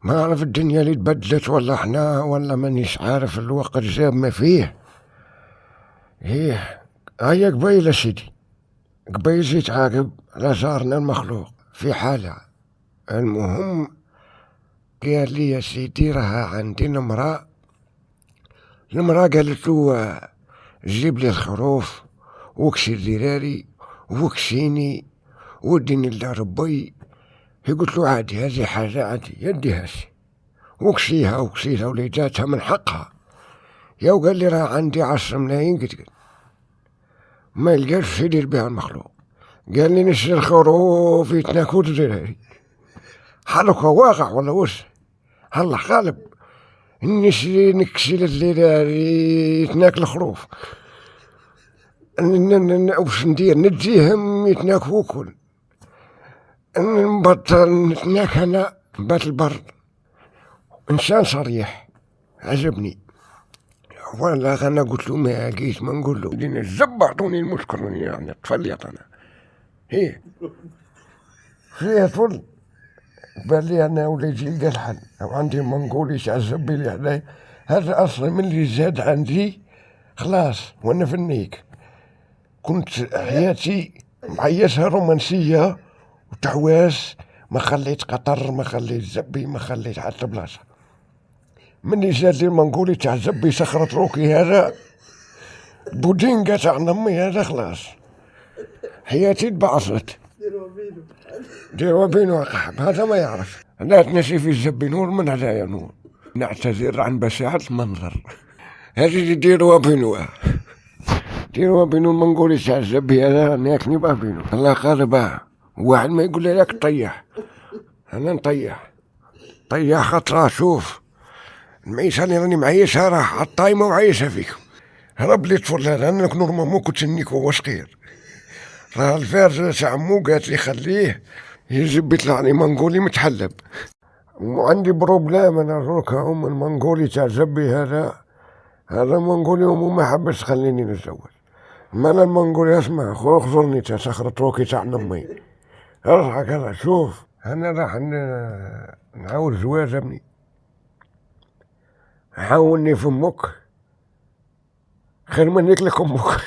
ما أعرف الدنيا اللي تبدلت ولا احنا ولا مانيش عارف الوقت جاب ما فيه. هيا قبيل يا سيدي، قبيل جيت عاقب على جارنا المخلوق في حالة. المهم قال لي يا سيدي راها عندي المرأة قالت له جيب لي الخروف وكسي الذراري وكسيني وديني لربي. قلت له عادي، هذه حاجة عادي يديها سي وكسيها وليداتها من حقها. وقال لي راه عندي 10 ملايين. قلت ما لقاش شي يدير بها المخلوق. قال لي نشري الخروف يتناكل الذراري. حالك واقع ولا وش؟ هلا غالب نشري نكسي الذراري يتناكل الخروف، وش ندير؟ نديهم يتناكلوا كل نبطل نتناك انا بات البرد. انسان صريح عجبني. ولا انا قلت له ما لقيت ما نقول له دين الزب اعطوني المشكل يعني تفليط انا فيها فل. قال لي انا وليدي لقى الحل وعندي منقولي تاع الزبي اللي حدايا. هذا اصلا من اللي زاد عندي خلاص وانا في النيك. كنت حياتي معيشها رومانسيه وتعواس، ما خليت قطر ما خليت زبي ما خليت حتى بلاصه. مني زاد لي المنقولي تاع زبي سخرة روكي هذا بودينقة تاع نمي هذا خلاص حياتي تبعصت. ديروا بينو قحب هذا ما يعرف. لا تنسي في الزبي نور من هدايا نور. نعتذر عن بشاعة المنظر. هذه ديروا بينو المنقولي تاع الزبي هذا ناكني باه بينو. الله قال باه واحد ما يقول لي لك طيح، انا نطيح خطرة. شوف المعيشة اللي راني معيشها راح عالطايمة وعايشها فيكم. رب لي طفل هذا انا نورمالمون كنت نيكو هو صغير. راه الفارجة تاع مو قالت لي خليه يجب يطلع لي منقولي متحلب. وعندي بروبلام انا روكا المنقولي تاع زبي هذا منقولي ما حبش تخليني نتزوج. ما انا المنقولي اسمع خو اخزرني تاع سخرة روكي تاع نمي. ارجع كذا شوف انا راح نعاود زواج ابني. حاولني في امك خير منك لك امك.